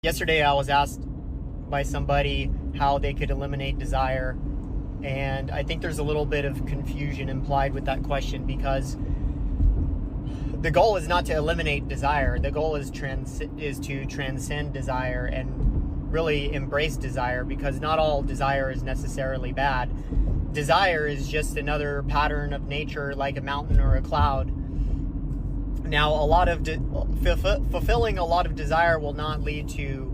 Yesterday I was asked by somebody how they could eliminate desire, and I think there's a little bit of confusion implied with that question, because the goal is not to eliminate desire. The goal is to transcend desire and really embrace desire, because not all desire is necessarily bad. Desire is just another pattern of nature, like a mountain or a cloud. Now, a lot of fulfilling a lot of desire will not lead to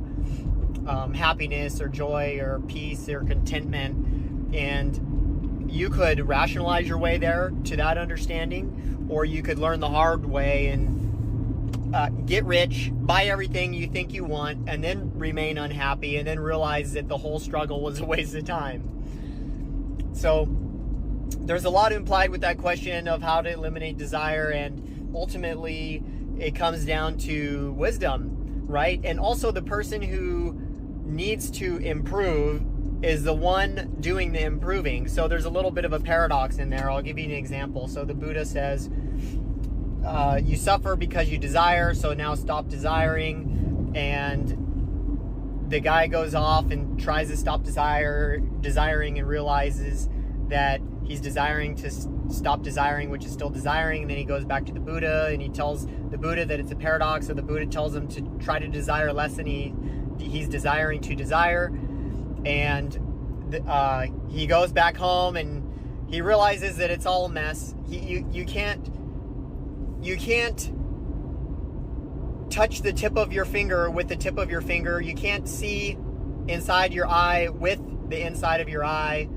happiness or joy or peace or contentment, and you could rationalize your way there to that understanding, or you could learn the hard way and get rich, buy everything you think you want, and then remain unhappy, and then realize that the whole struggle was a waste of time. So there's a lot implied with that question of how to eliminate desire, and ultimately it comes down to wisdom, right? And also, the person who needs to improve is the one doing the improving. So there's a little bit of a paradox in there. I'll give you an example. So the Buddha says, you suffer because you desire, so now stop desiring. And the guy goes off and tries to stop desiring and realizes that he's desiring to stop desiring, which is still desiring. And then he goes back to the Buddha and he tells the Buddha that it's a paradox. So the Buddha tells him to try to desire less than he's desiring to desire. And he goes back home and he realizes that it's all a mess. You can't touch the tip of your finger with the tip of your finger. You can't see inside your eye with the inside of your eye.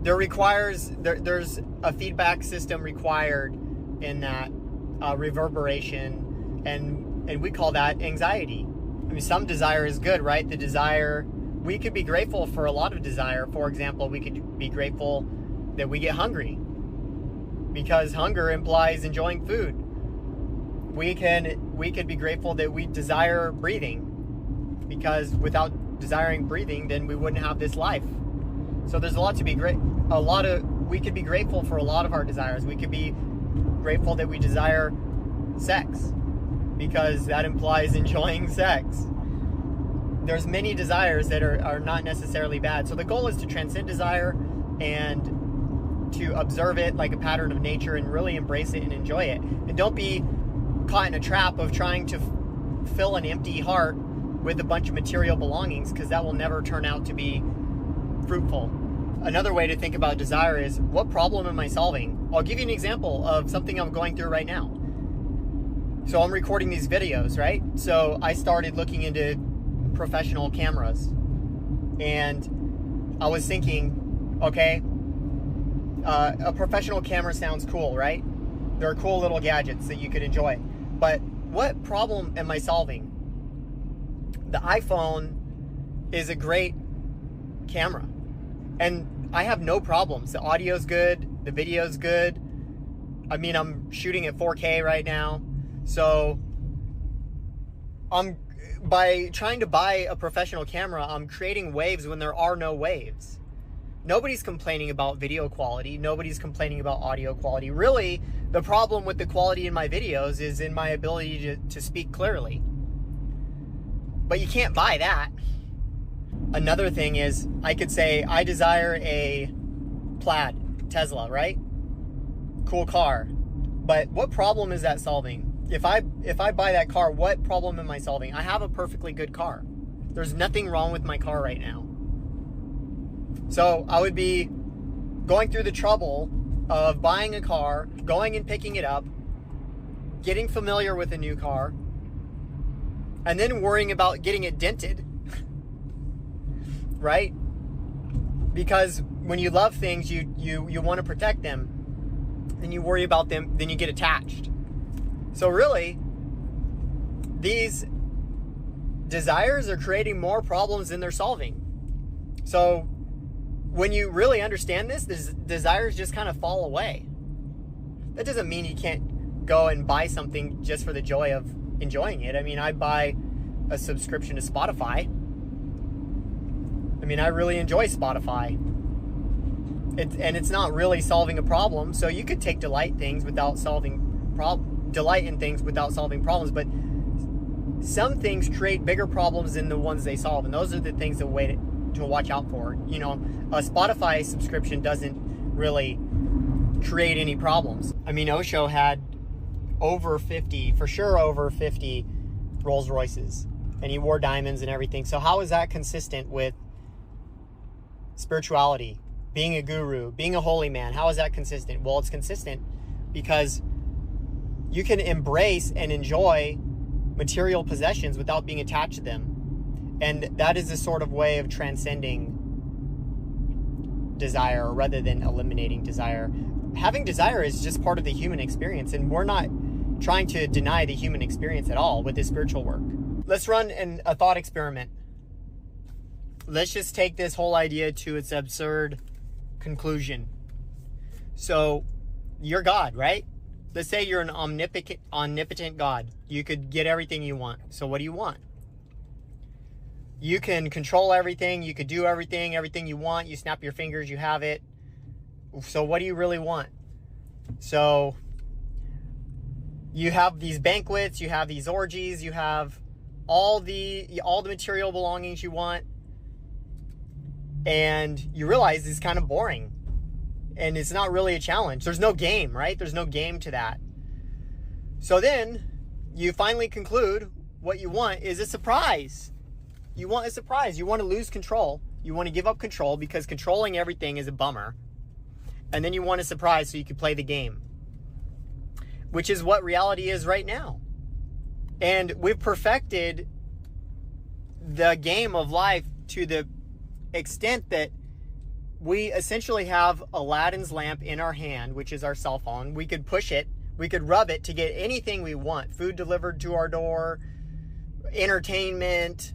There's a feedback system required in that reverberation, and we call that anxiety. I mean, some desire is good, right? The desire, we could be grateful for a lot of desire. For example, we could be grateful that we get hungry, because hunger implies enjoying food. We could be grateful that we desire breathing, because without desiring breathing, then we wouldn't have this life. So there's a lot to be we could be grateful for a lot of our desires. We could be grateful that we desire sex, because that implies enjoying sex. There's many desires that are not necessarily bad. So the goal is to transcend desire and to observe it like a pattern of nature and really embrace it and enjoy it. And don't be caught in a trap of trying to fill an empty heart with a bunch of material belongings, because that will never turn out to be fruitful. Another way to think about desire is, what problem am I solving? I'll give you an example of something I'm going through right now. So I'm recording these videos, right? So I started looking into professional cameras, and I was thinking, okay, a professional camera sounds cool, right? There are cool little gadgets that you could enjoy. But what problem am I solving? The iPhone is a great camera, and I have no problems. The audio's good, the video's good. I mean, I'm shooting at 4K right now. So by trying to buy a professional camera, I'm creating waves when there are no waves. Nobody's complaining about video quality. Nobody's complaining about audio quality. Really, the problem with the quality in my videos is in my ability to speak clearly. But you can't buy that. Another thing is, I could say, I desire a Plaid Tesla, right? Cool car. But what problem is that solving? If I buy that car, what problem am I solving? I have a perfectly good car. There's nothing wrong with my car right now. So I would be going through the trouble of buying a car, going and picking it up, getting familiar with a new car, and then worrying about getting it dented. Right? Because when you love things, you want to protect them. Then you worry about them, then you get attached. So really, these desires are creating more problems than they're solving. So when you really understand this, desires just kind of fall away. That doesn't mean you can't go and buy something just for the joy of enjoying it. I mean, I buy a subscription to Spotify. I mean, I really enjoy Spotify. It's not really solving a problem. So you could take delight things without solving delight in things without solving problems, but some things create bigger problems than the ones they solve, and those are the things that to watch out for. You know, a Spotify subscription doesn't really create any problems. I mean, Osho had over 50 Rolls Royces, and he wore diamonds and everything. So how is that consistent with spirituality, being a guru, being a holy man? How is that consistent? Well, it's consistent because you can embrace and enjoy material possessions without being attached to them. And that is a sort of way of transcending desire rather than eliminating desire. Having desire is just part of the human experience, and we're not trying to deny the human experience at all with this spiritual work. Let's run a thought experiment. Let's just take this whole idea to its absurd conclusion. So, you're God, right? Let's say you're an omnipotent God. You could get everything you want. So what do you want? You can control everything. You could do everything you want. You snap your fingers, you have it. So what do you really want? So you have these banquets, you have these orgies, you have all the material belongings you want, and you realize it's kind of boring. And it's not really a challenge. There's no game, right? There's no game to that. So then you finally conclude what you want is a surprise. You want a surprise. You want to lose control. You want to give up control because controlling everything is a bummer. And then you want a surprise so you can play the game, which is what reality is right now. And we've perfected the game of life to the extent that we essentially have Aladdin's lamp in our hand, which is our cell phone. We could push it, we could rub it to get anything we want. Food delivered to our door, entertainment,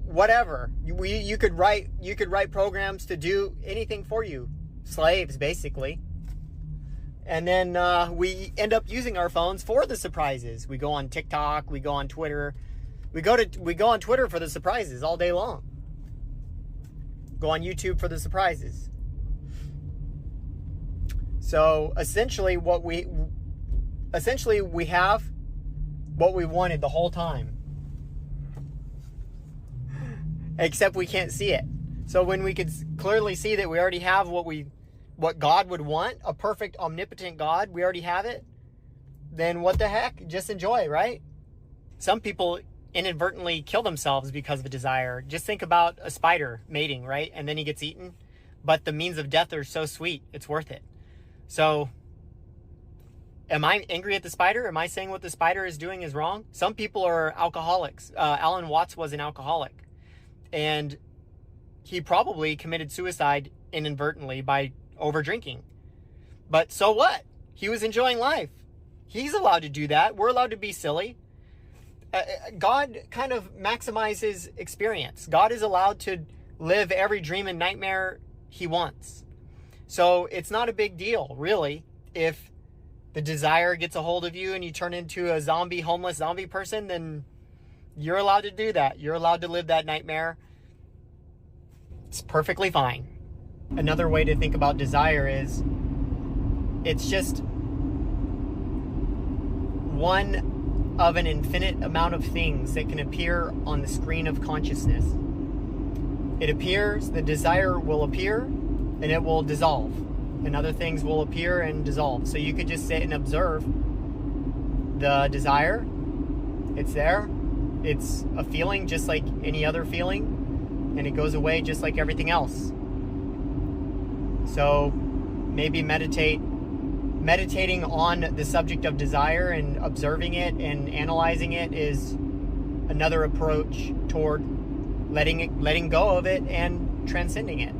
whatever. You could write programs to do anything for you. Slaves, basically. And then we end up using our phones for the surprises. We go on TikTok, we go on Twitter. We go on Twitter for the surprises all day long. Go on YouTube for the surprises. So essentially we have what we wanted the whole time, except we can't see it. So when we could clearly see that we already have what God would want, a perfect omnipotent God, we already have it, then what the heck? Just enjoy, right? Some people inadvertently kill themselves because of a desire. Just think about a spider mating, right? And then he gets eaten. But the means of death are so sweet, it's worth it. So, am I angry at the spider? Am I saying what the spider is doing is wrong? Some people are alcoholics. Alan Watts was an alcoholic. And he probably committed suicide inadvertently by over drinking. But so what? He was enjoying life. He's allowed to do that. We're allowed to be silly. God kind of maximizes experience. God is allowed to live every dream and nightmare he wants. So it's not a big deal, really, if the desire gets a hold of you and you turn into a homeless zombie person, then you're allowed to do that. You're allowed to live that nightmare. It's perfectly fine. Another way to think about desire is it's just one of an infinite amount of things that can appear on the screen of consciousness. It appears, the desire will appear, and it will dissolve. And other things will appear and dissolve. So you could just sit and observe the desire. It's there. It's a feeling just like any other feeling, and it goes away just like everything else. So maybe meditating on the subject of desire and observing it and analyzing it is another approach toward letting go of it and transcending it.